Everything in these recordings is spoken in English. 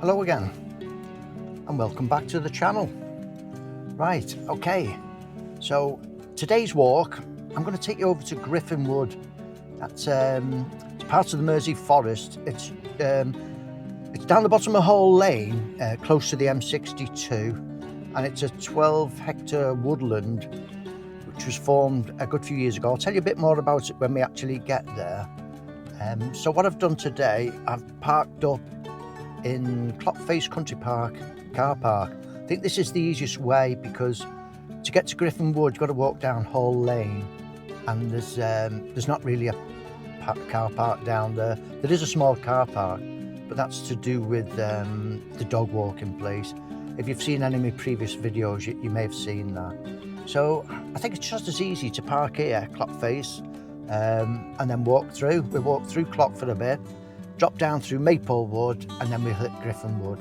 Hello again and welcome back to the channel. Right, okay, so today's walk I'm going to take you over to Griffin Wood. That's it's part of the Mersey Forest. It's down the bottom of Hole Lane, close to the M62, and it's a 12-hectare woodland which was formed a good few years ago. I'll tell you a bit more about it when we actually get there. So what I've done today, I've parked up in Clockface Country Park car park. I think this is the easiest way because to get to Griffin Wood you've got to walk down Hole Lane, and there's not really a car park down there. There is a small car park, but that's to do with the dog walking place. If you've seen any of my previous videos, you may have seen that. So I think it's just as easy to park here, Clockface, and then walk through. We walk through Clock for a bit, drop down through Maple Wood, and then we hit Griffin Wood.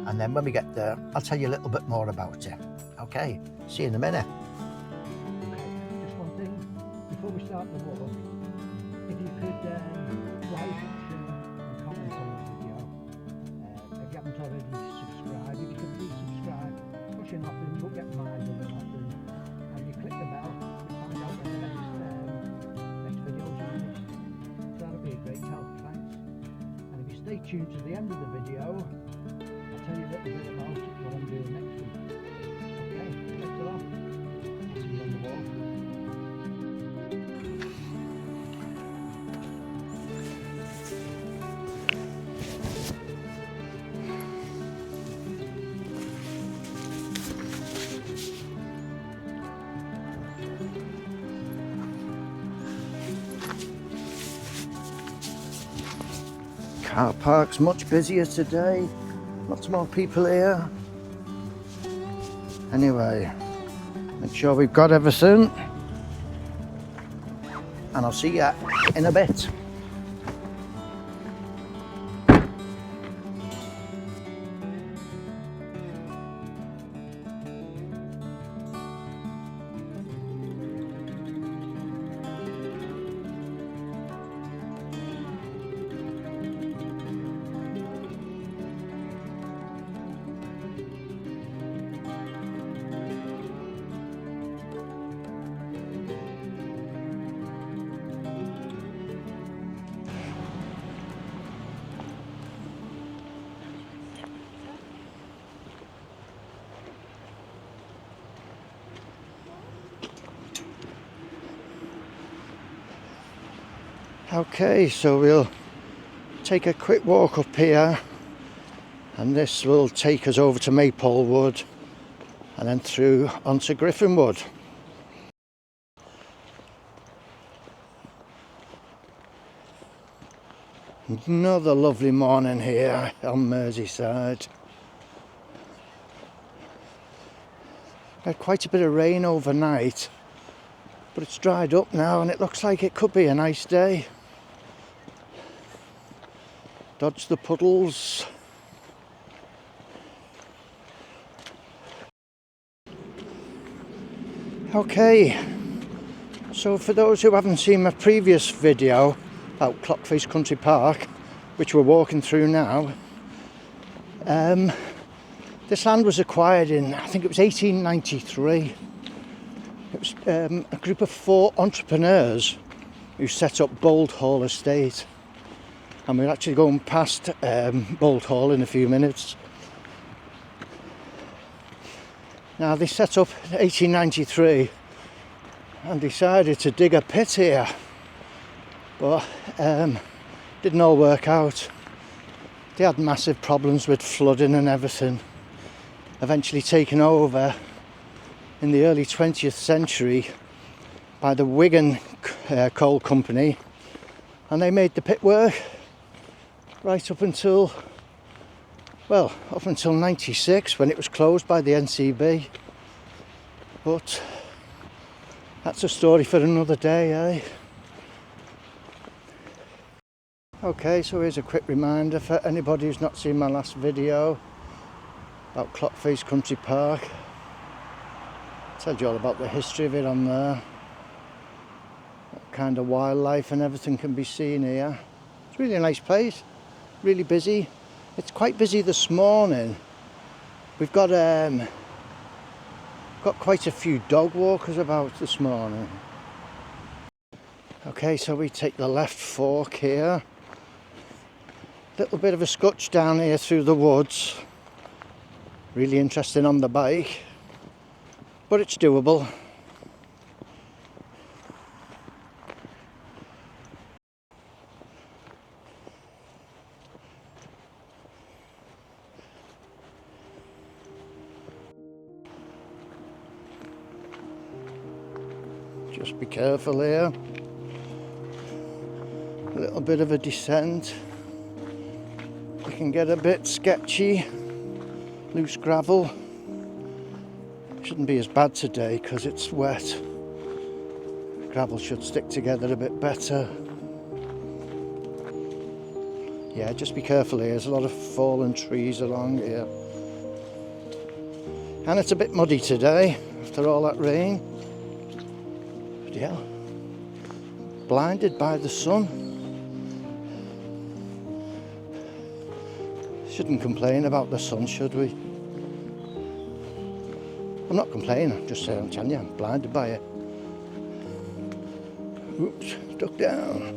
And then when we get there, I'll tell you a little bit more about it. Okay, see you in a minute. Okay, just one thing before we start the walk. If you could like, share and comment on the video. If you haven't already subscribed, if you could please subscribe. Pushing nothing, you'll get reminded of nothing. And you click the bell to find out when the next videos are released. So that'll be a great help, thanks. And if you stay tuned to the end of the video, I'll tell you a little bit about what I'm doing next week. Okay, let's go off. I'll see you on the walk. Car park's much busier today. Lots more people here. Anyway, make sure we've got everything. And I'll see you in a bit. Okay, so we'll take a quick walk up here, and this will take us over to Maple Wood and then through onto Griffin Wood. Another lovely morning here on Merseyside. Had quite a bit of rain overnight, but it's dried up now and it looks like it could be a nice day. Dodge the puddles. Okay, so for those who haven't seen my previous video about Clockface Country Park, which we're walking through now, this land was acquired in, I think it was 1893. It was a group of 4 entrepreneurs who set up Bold Hall Estate. And we're actually going past Bold Hall in a few minutes. Now they set up in 1893 and decided to dig a pit here, but didn't all work out. They had massive problems with flooding and everything, eventually taken over in the early 20th century by the Wigan Coal Company, and they made the pit work right up until 96, when it was closed by the NCB. But that's a story for another day, eh? Okay, so here's a quick reminder for anybody who's not seen my last video about Clockface Country Park. I told you all about the history of it on there. What kind of wildlife and everything can be seen here. It's really a nice place, really busy. It's quite busy this morning. We've got quite a few dog walkers about this morning. Okay, so we take the left fork here. Little bit of a scutch down here through the woods. Really interesting on the bike, but it's doable. Just be careful here. A little bit of a descent. It can get a bit sketchy. Loose gravel. Shouldn't be as bad today because it's wet. Gravel should stick together a bit better. Yeah, just be careful here. There's a lot of fallen trees along here. And it's a bit muddy today after all that rain. But yeah, blinded by the sun. Shouldn't complain about the sun, should we? I'm not complaining, I'm just saying, I'm telling you, I'm blinded by it. Oops, stuck down.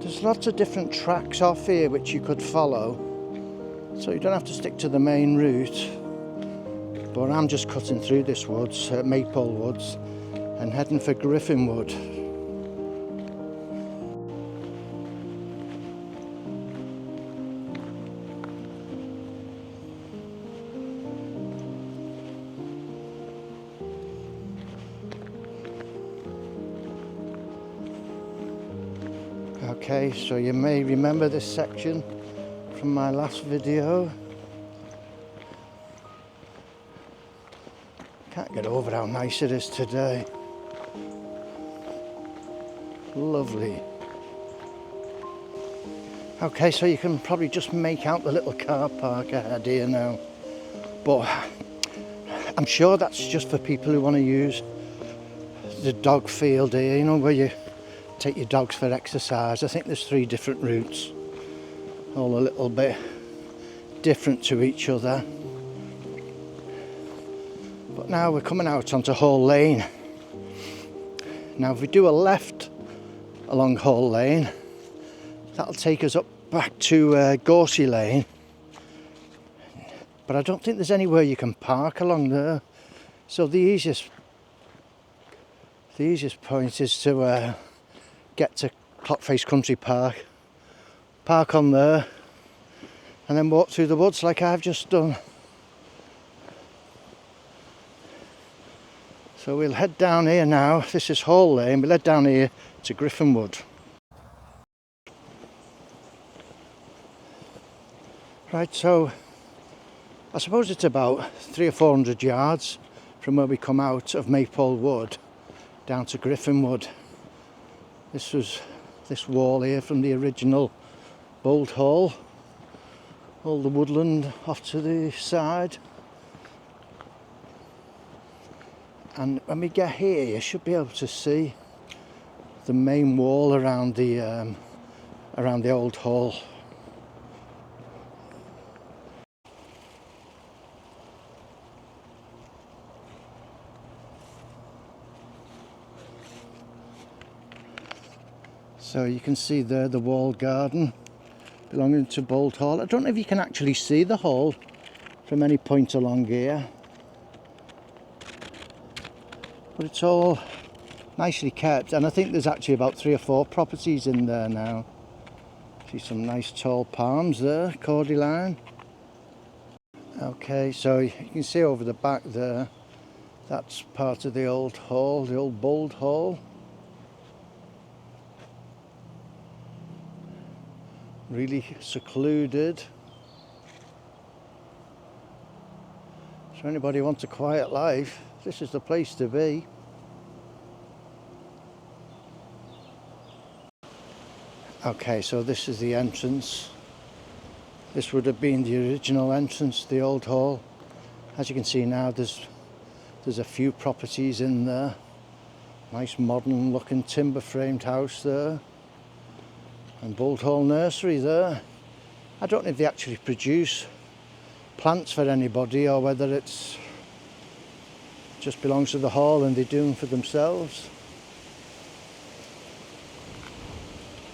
There's lots of different tracks off here which you could follow, so you don't have to stick to the main route. But I'm just cutting through this woods, Maple Woods, and heading for Griffin Wood. Okay, so you may remember this section from my last video. Can't get over how nice it is today. Lovely. Okay, so you can probably just make out the little car park ahead here now. But I'm sure that's just for people who want to use the dog field here, you know, where you take your dogs for exercise. I think there's 3 different routes, all a little bit different to each other. But now we're coming out onto Hall Lane. Now if we do a left along Hall Lane, that'll take us up back to Gorsey Lane. But I don't think there's anywhere you can park along there. So the easiest point is to get to Clockface Country Park, park on there, and then walk through the woods like I've just done. So we'll head down here now. This is Hall Lane. We'll head down here to Griffin Wood. Right, so I suppose it's about 300 or 400 yards from where we come out of Maple Wood down to Griffin Wood. This was this wall here from the original Bolt Hall. All the woodland off to the side. And when we get here, you should be able to see the main wall around the old hall. So you can see there the walled garden belonging to Bolt Hall. I don't know if you can actually see the hall from any point along here, but it's all nicely kept, and I think there's actually about 3 or 4 properties in there now. See some nice tall palms there, cordyline. Okay, so you can see over the back there, that's part of the old hall, the old Bolt Hall. Really secluded. So anybody who wants a quiet life, this is the place to be. Okay, so this is the entrance. This would have been the original entrance to the old hall. As you can see now, there's a few properties in there. Nice modern looking timber framed house there. And Bolt Hall Nursery there. I don't know if they actually produce plants for anybody or whether it's just belongs to the hall and they do them for themselves.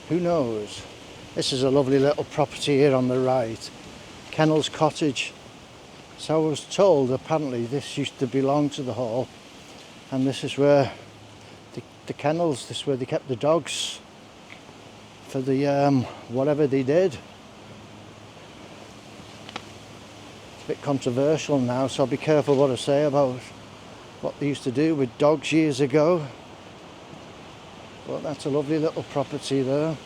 Who knows? This is a lovely little property here on the right. Kennel's Cottage. So I was told apparently this used to belong to the hall, and this is where the kennels, this is where they kept the dogs for the whatever they did. It's a bit controversial now, so I'll be careful what I say about what they used to do with dogs years ago. But that's a lovely little property there.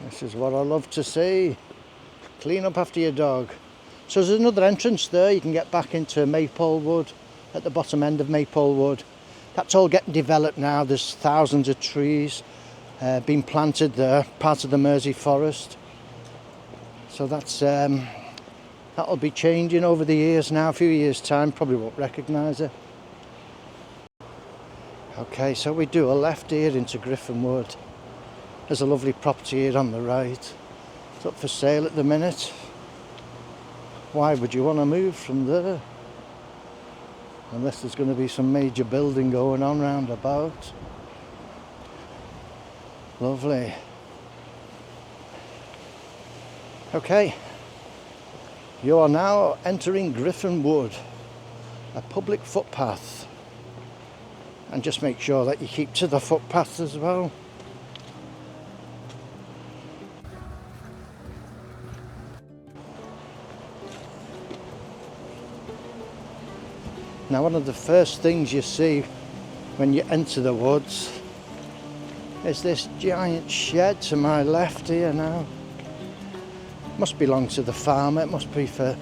This is what I love to see. Clean up after your dog. So there's another entrance there. You can get back into Maplewood, at the bottom end of Maplewood. That's all getting developed now. There's thousands of trees being planted there, part of the Mersey Forest. So that's that'll be changing over the years now. A few years time, probably won't recognise it. Okay, so we do a left here into Griffin Wood. There's a lovely property here on the right. It's up for sale at the minute. Why would you want to move from there? Unless there's going to be some major building going on round about. Lovely. Okay, you are now entering Griffin Wood, a public footpath. And just make sure that you keep to the footpath as well. Now, one of the first things you see when you enter the woods is this giant shed to my left here now. Must belong to the farmer, it must be for...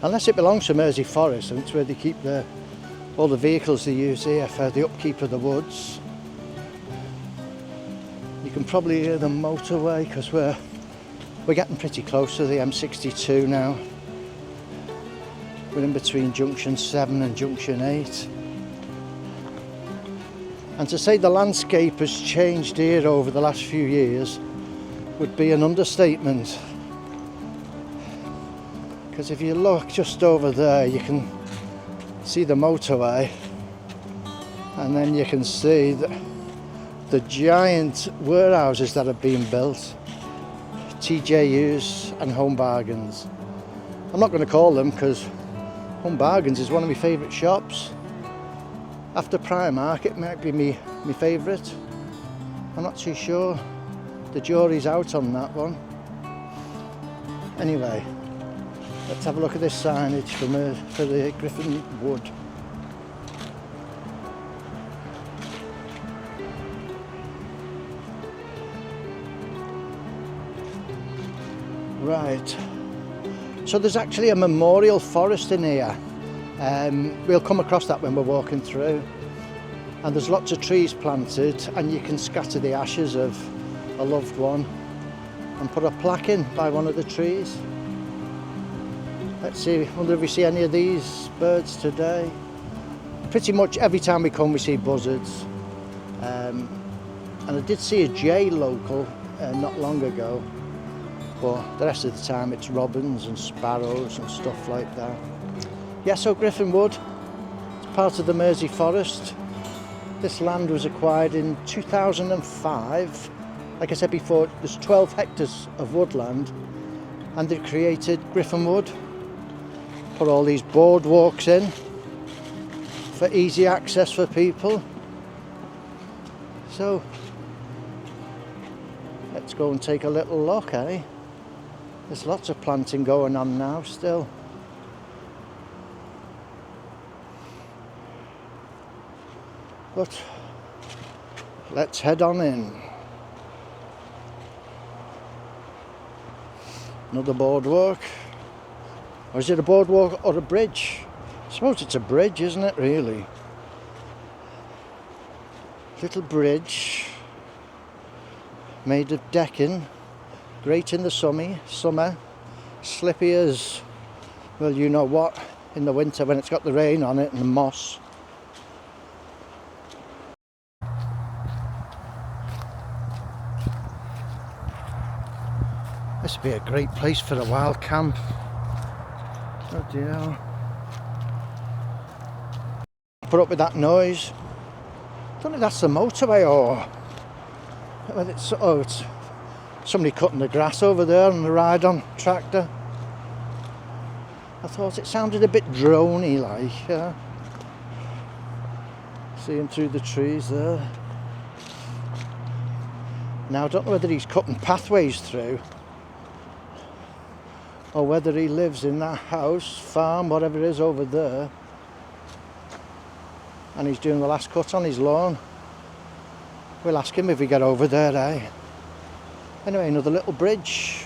Unless it belongs to Mersey Forest, and it's where they keep all the vehicles they use here for the upkeep of the woods. You can probably hear the motorway because we're getting pretty close to the M62 now. We're in between Junction 7 and Junction 8. And to say the landscape has changed here over the last few years would be an understatement. Because if you look just over there, you can see the motorway, and then you can see the giant warehouses that have been built, TJUs and Home Bargains. I'm not going to call them because Home Bargains is one of my favourite shops. After Primark, it might be my favourite. I'm not too sure. The jury's out on that one. Anyway, let's have a look at this signage for the Griffin Wood. Right. So there's actually a memorial forest in here. We'll come across that when we're walking through. And there's lots of trees planted, and you can scatter the ashes of a loved one and put a plaque in by one of the trees. Let's see, I wonder if we see any of these birds today. Pretty much every time we come we see buzzards. And I did see a jay local not long ago. But the rest of the time it's robins and sparrows and stuff like that. Yeah, so Griffin Wood, it's part of the Mersey Forest. This land was acquired in 2005. Like I said before, there's 12 hectares of woodland, and they created Griffin Wood. Put all these boardwalks in for easy access for people. So let's go and take a little look, eh? There's lots of planting going on now still. But let's head on in. Another boardwalk. Or is it a boardwalk or a bridge? I suppose it's a bridge, isn't it, really? Little bridge made of decking Great in the summer, slippy as, well, you know what, in the winter when it's got the rain on it and the moss. This would be a great place for a wild camp. Oh dear. Put up with that noise. I don't know if that's the motorway or whether it's, oh, it's somebody cutting the grass over there on the ride-on tractor. I thought it sounded a bit drony like. Seeing through the trees there. Now I don't know whether he's cutting pathways through or whether he lives in that house, farm, whatever it is over there, and he's doing the last cut on his lawn. We'll ask him if we get over there, eh? Anyway, another little bridge.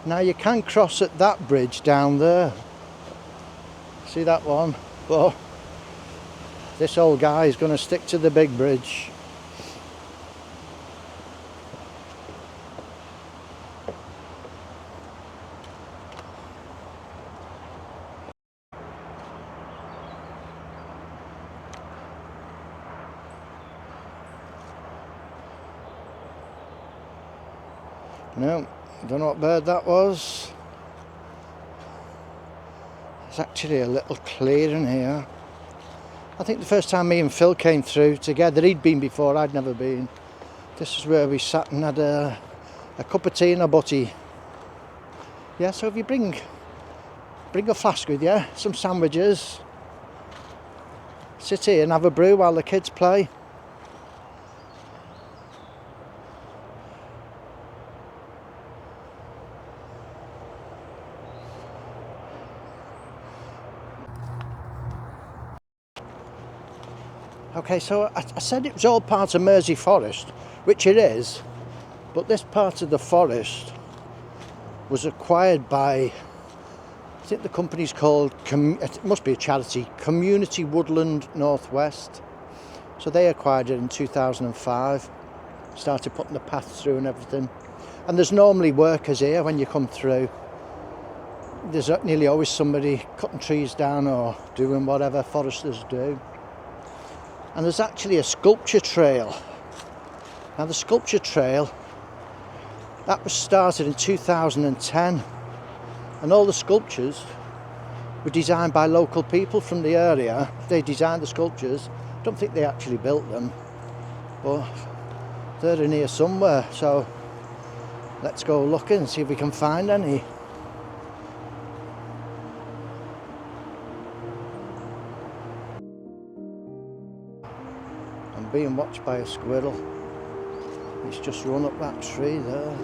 Now you can cross at that bridge down there. See that one? But this old guy is going to stick to the big bridge. No, don't know what bird that was. There's actually a little clearing here. I think the first time me and Phil came through together, he'd been before, I'd never been. This is where we sat and had a cup of tea and a butty. Yeah, so if you bring a flask with you, some sandwiches, sit here and have a brew while the kids play. Okay, so I said it was all part of Mersey Forest, which it is, but this part of the forest was acquired by, I think the company's called, it must be a charity, Community Woodland Northwest. So they acquired it in 2005, started putting the path through and everything. And there's normally workers here when you come through. There's nearly always somebody cutting trees down or doing whatever foresters do. And there's actually a sculpture trail. Now the sculpture trail, that was started in 2010, and all the sculptures were designed by local people from the area. They designed the sculptures. I don't think they actually built them, but they're in here somewhere, so let's go looking and see if we can find any. I'm being watched by a squirrel. He's just run up that tree there.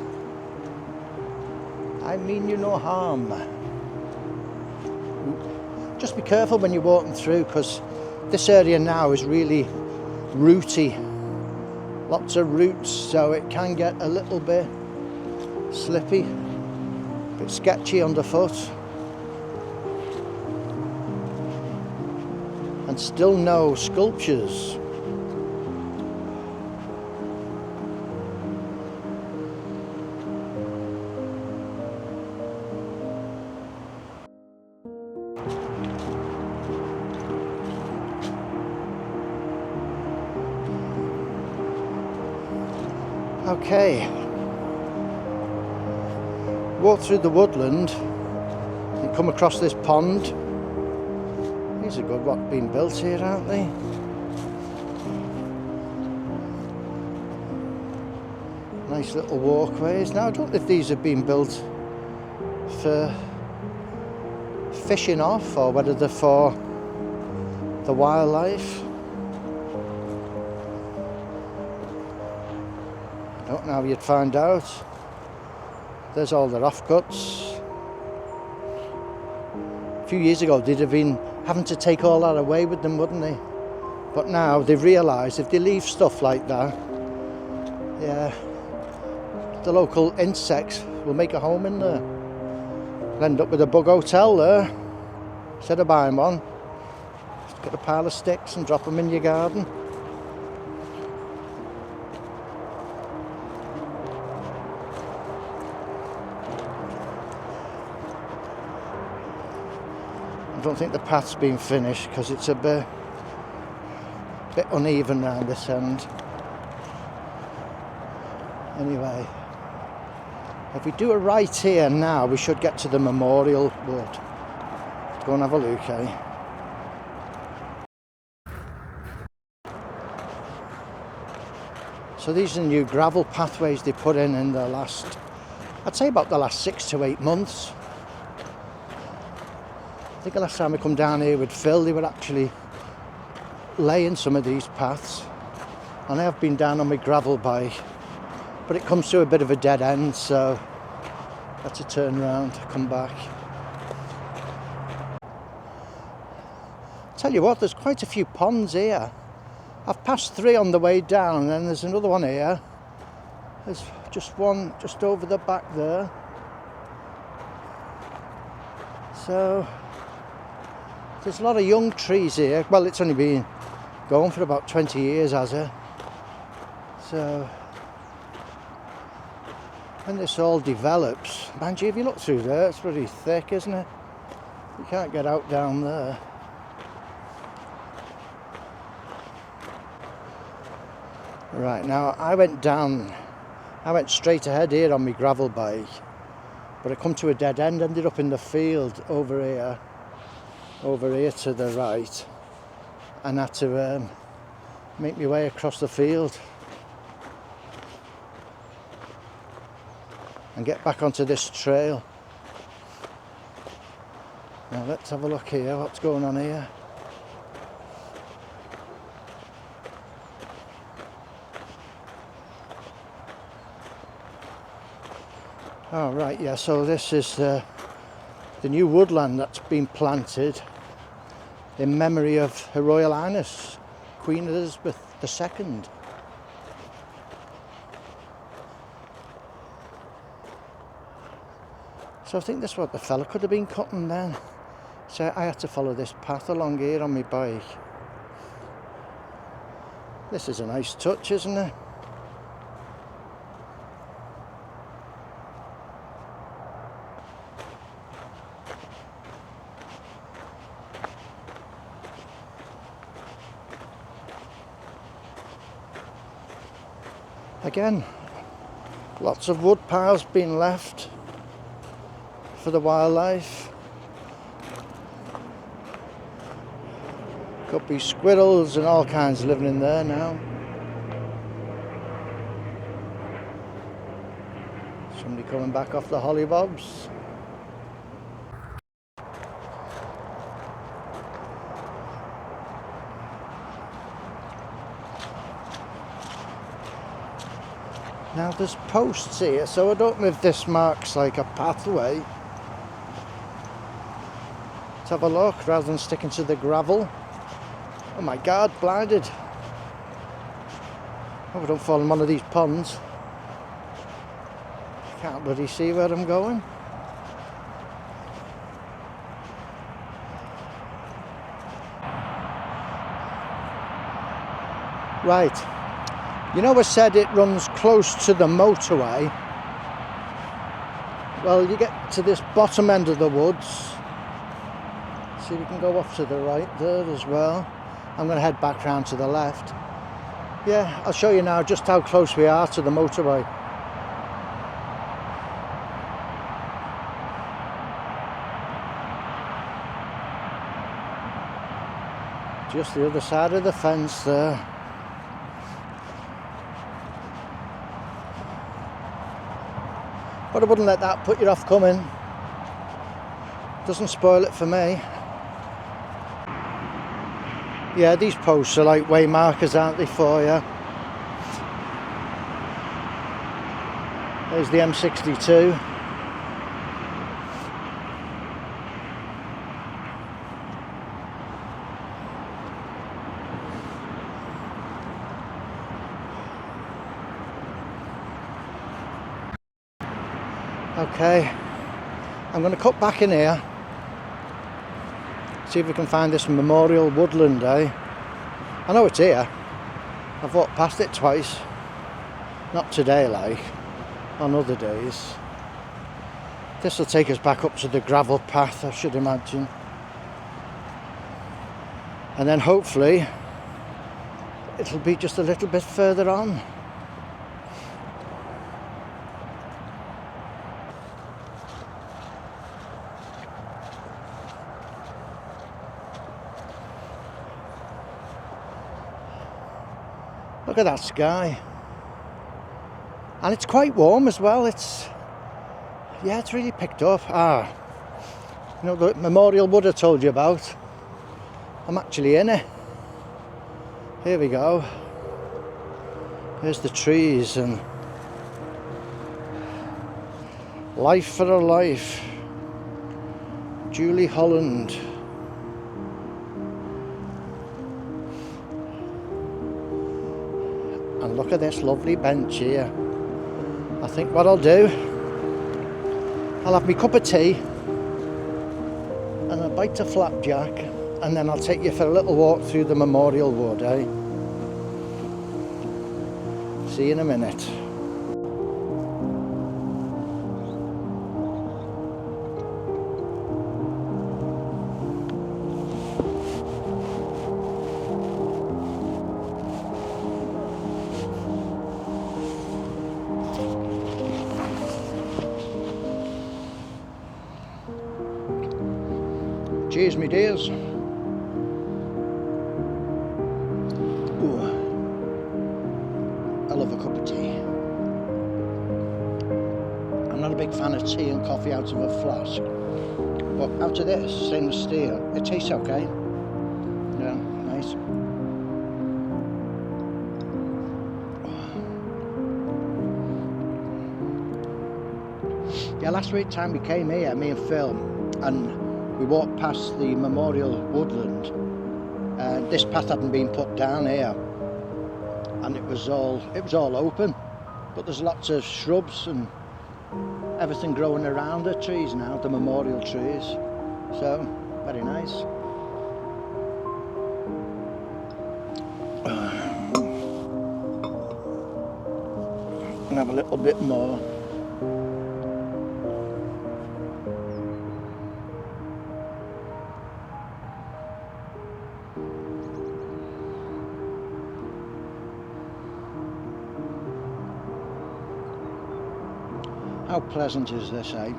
I mean you no harm. Just be careful when you're walking through, because this area now is really rooty. Lots of roots, so it can get a little bit slippy, a bit sketchy underfoot. And still no sculptures. Okay, walk through the woodland and come across this pond. These are good what being built here, aren't they? Nice little walkways. Now I don't know if these have been built for fishing off or whether they're for the wildlife. I don't know how you'd find out. There's all the offcuts. A few years ago they'd have been having to take all that away with them, wouldn't they? But now they've realised if they leave stuff like that, yeah, the local insects will make a home in there. They'll end up with a bug hotel there. Instead of buying one, just get a pile of sticks and drop them in your garden. I don't think the path's been finished because it's a bit uneven around this end. Anyway, if we do a right here now, we should get to the memorial wood. Let's go and have a look, eh? So these are the new gravel pathways they put in the last, I'd say about the last 6 to 8 months. I think the last time I come down here with Phil, they were actually laying some of these paths. And I have been down on my gravel bike, but it comes to a bit of a dead end, so I had to turn around, come back. Tell you what, there's quite a few ponds here. I've passed 3 on the way down, and then there's another one here. There's just one just over the back there. So there's a lot of young trees here. Well, it's only been going for about 20 years, has it? So when this all develops, mind you, if you look through there, it's pretty thick, isn't it? You can't get out down there. Right, now I went straight ahead here on my gravel bike, but I come to a dead end, ended up in the field over here to the right, and had to make my way across the field and get back onto this trail. Now let's have a look here, what's going on here. Oh right, yeah, so this is the new woodland that's been planted in memory of Her Royal Highness, Queen Elizabeth II. So I think that's what the fella could have been cutting then. So I had to follow this path along here on my bike. This is a nice touch, isn't it? Again, lots of wood piles being left for the wildlife. Could be squirrels and all kinds living in there now. Somebody coming back off the hollybobs. Now there's posts here, so I don't know if this marks like a pathway. Let's have a look rather than sticking to the gravel. Oh my God, blinded. Hope I don't fall in one of these ponds. Can't bloody see where I'm going. Right. You know I said it runs close to the motorway. Well, you get to this bottom end of the woods. See, we can go off to the right there as well. I'm going to head back round to the left. Yeah, I'll show you now just how close we are to the motorway. Just the other side of the fence there. But I wouldn't let that put you off coming. Doesn't spoil it for me. Yeah, these posts are like way markers, aren't they, for you? There's the M62. Okay, I'm going to cut back in here, see if we can find this memorial woodland, eh? I know it's here, I've walked past it twice, not today like, on other days. This will take us back up to the gravel path, I should imagine. and then hopefully it'll be just a little bit further on. Look at that sky. And it's quite warm as well. It's really picked up. You know the memorial wood I told you about? I'm actually in it. Here we go. There's the trees and Life for a Life. Julie Holland. And look at this lovely bench here. I think what I'll do, I'll have my cup of tea and a bite of flapjack, and then I'll take you for a little walk through the memorial wood, eh? See you in a minute. Cheers, me dears. Ooh, I love a cup of tea. I'm not a big fan of tea and coffee out of a flask, but out of this stainless steel, it tastes okay. Yeah, nice. Yeah, last week time we came here, me and Phil, and we walked past the memorial woodland. This path hadn't been put down here, and it was all open. But there's lots of shrubs and everything growing around the trees now, the memorial trees. So very nice. And have a little bit more. How pleasant is this, eh?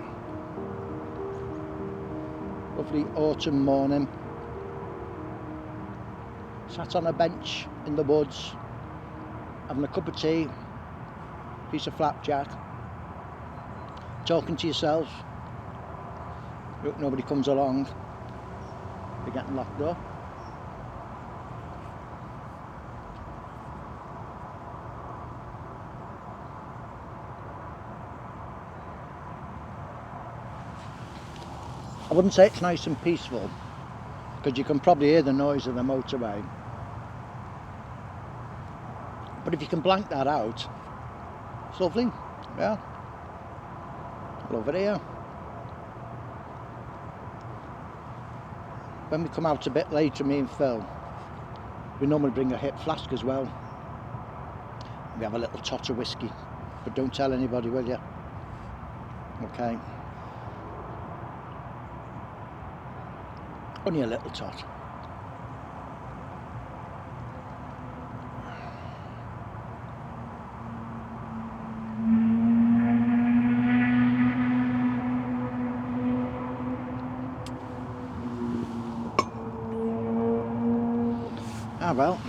Lovely autumn morning. Sat on a bench in the woods, having a cup of tea, piece of flapjack, talking to yourself. Hope nobody comes along. You're getting locked up. I wouldn't say it's nice and peaceful, because you can probably hear the noise of the motorway. But if you can blank that out, it's lovely. Yeah, I love it here. When we come out a bit later, me and Phil, we normally bring a hip flask as well. We have a little tot of whiskey, but don't tell anybody, will you? Okay. Only a little tot. Ah well,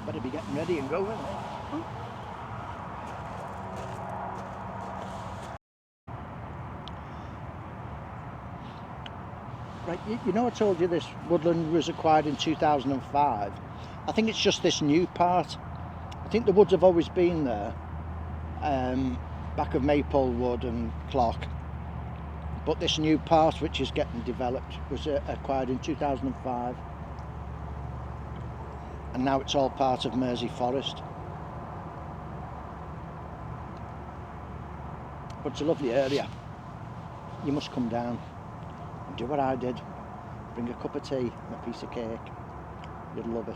better be getting ready and going. Right, you know I told you this woodland was acquired in 2005. I think it's just this new part. I think the woods have always been there, back of maple wood and clock. But this new part, which is getting developed, was acquired in 2005. And now it's all part of Mersey Forest. But it's a lovely area. You must come down. Do what I did, bring a cup of tea and a piece of cake. You'd love it.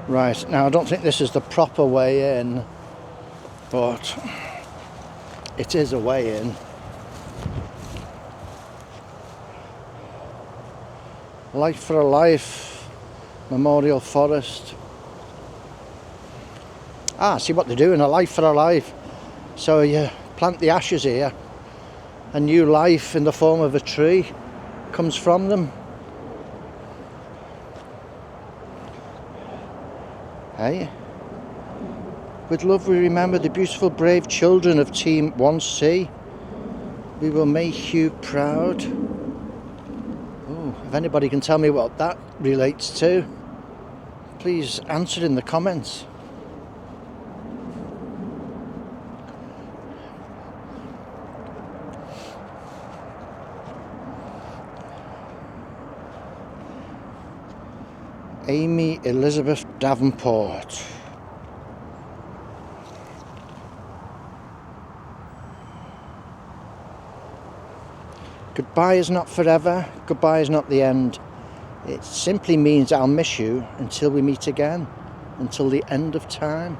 Right, now I don't think this is the proper way in, but it is a way in. Life for a Life Memorial Forest. Ah, see what they're doing, a life for a life. So you plant the ashes here, a new life in the form of a tree comes from them. Hey, with love we remember the beautiful brave children of Team 1C. We will make you proud. Ooh, if anybody can tell me what that relates to, please answer in the comments. Amy Elizabeth Davenport. Goodbye is not forever, goodbye is not the end. It simply means I'll miss you until we meet again, until the end of time.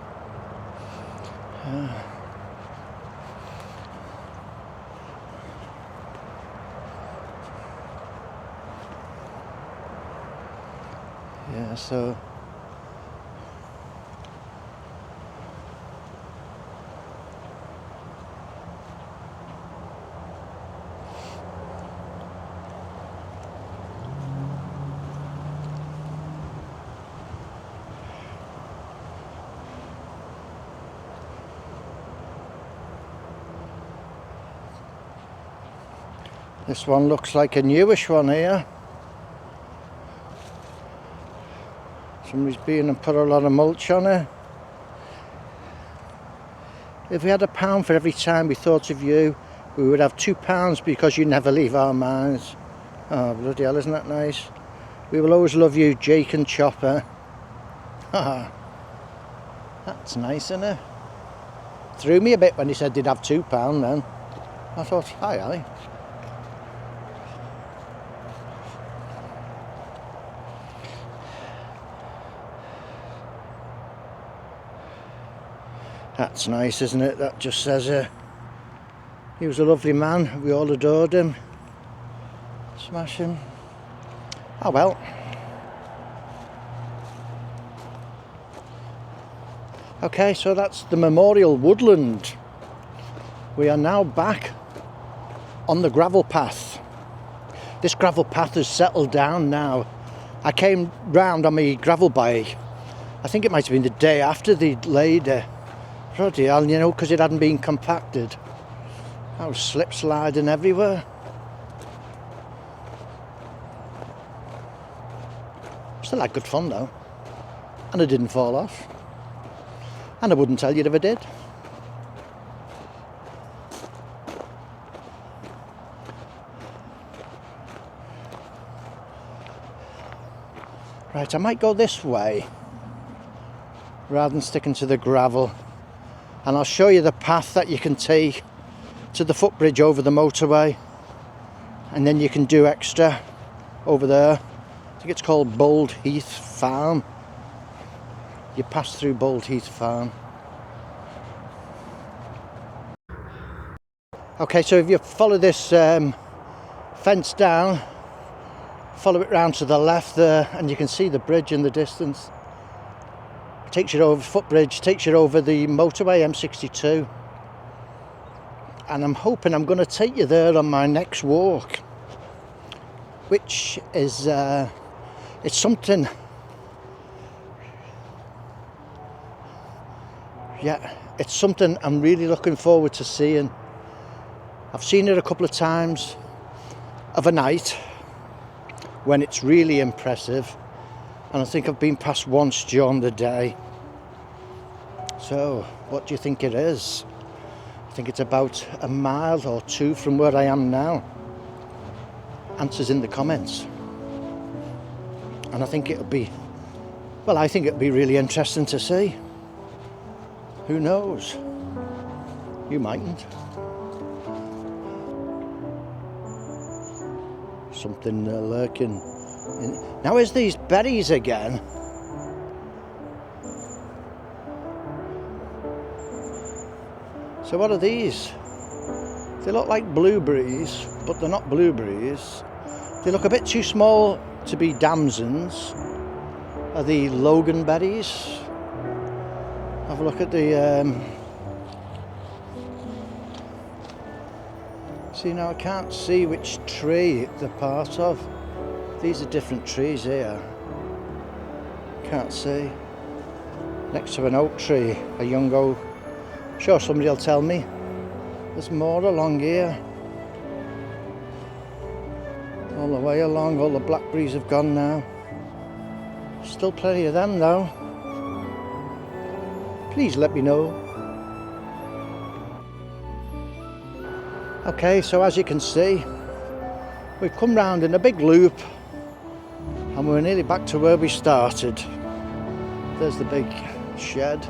Yeah, so this one looks like a newish one here. Somebody's been and put a lot of mulch on it. If we had £1 for every time we thought of you, we would have £2 because you never leave our minds. Oh, bloody hell, isn't that nice? We will always love you, Jake and Chopper. Haha. That's nice, isn't it? Threw me a bit when he said they'd have £2 then. I thought, aye, aye. That's nice, isn't it? That just says he was a lovely man. We all adored him. Smash him. Oh well. Okay, so that's the Memorial Woodland. We are now back on the gravel path. This gravel path has settled down now. I came round on my gravel bike. I think it might have been the day after they'd laid it. Bloody hell, you know, because it hadn't been compacted. I was slip sliding everywhere. Still had good fun though. And I didn't fall off. And I wouldn't tell you if I did. Right, I might go this way rather than sticking to the gravel. And I'll show you the path that you can take to the footbridge over the motorway, and then you can do extra over there. I think it's called Bold Heath Farm. You pass through Bold Heath Farm. Okay, so if you follow this fence down, follow it round to the left there, and you can see the bridge in the distance. Takes you over footbridge, takes you over the motorway M62, and I'm hoping I'm going to take you there on my next walk, which is it's something. Yeah, it's something I'm really looking forward to seeing. I've seen it a couple of times of a night when it's really impressive, and I think I've been past once during the day. So, what do you think it is? I think it's about a mile or two from where I am now. answers in the comments. And I think it'll be, well, I think it'll be really interesting to see. Who knows? You mightn't. Something lurking in. Now is these berries again. So what are these? They look like blueberries, but they're not blueberries. They look a bit too small to be damsons. Are the Logan berries? Have a look at the... See, now I can't see which tree they're part of. These are different trees here. Can't see. Next to an oak tree, a young oak. Sure, somebody will tell me. There's more along here. All the way along, all the blackberries have gone now. Still plenty of them though. Please let me know. Okay, so as you can see, we've come round in a big loop and we're nearly back to where we started. There's the big shed.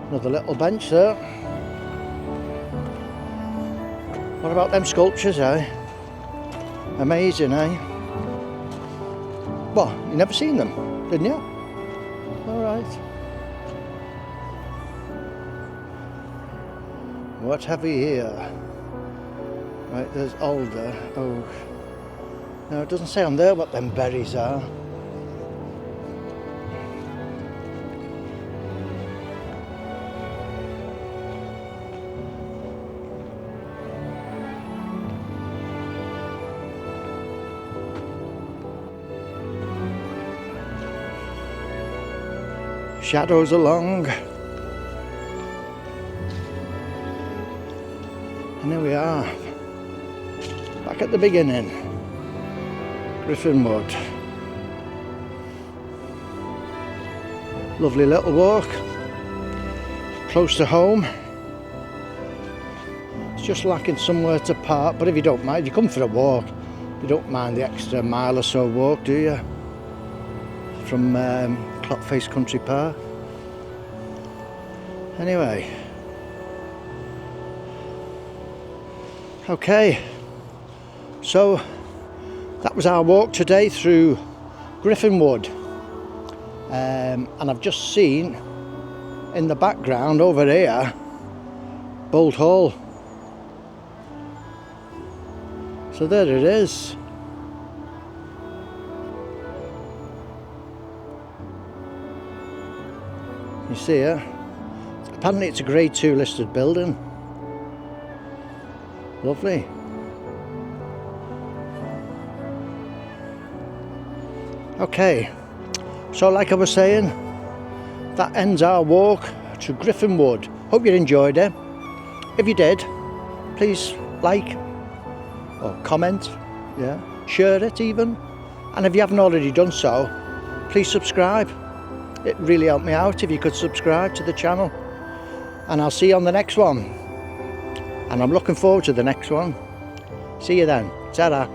Another little bench there. What about them sculptures, eh? Amazing, eh? Well, you never seen them, didn't you? All right. What have we here? Right, there's alder. Oh, no, it doesn't say on there what them berries are. Shadows along. And here we are, back at the beginning, Griffin Wood. Lovely little walk, close to home. It's just lacking somewhere to park, but if you don't mind, you come for a walk, you don't mind the extra mile or so walk, do you? From Clockface Country Park. Anyway. Okay, so that was our walk today through Griffin Wood, and I've just seen in the background over here Bolt Hall. So there it is. You see here, apparently it's a grade 2 listed building. Lovely. Okay, so like I was saying, that ends our walk to Griffin Wood. Hope you enjoyed it. If you did, please like or comment, yeah, share it even. And if you haven't already done so, please subscribe. It really helped me out if you could subscribe to the channel. And I'll see you on the next one. And I'm looking forward to the next one. See you then. Ta-ra.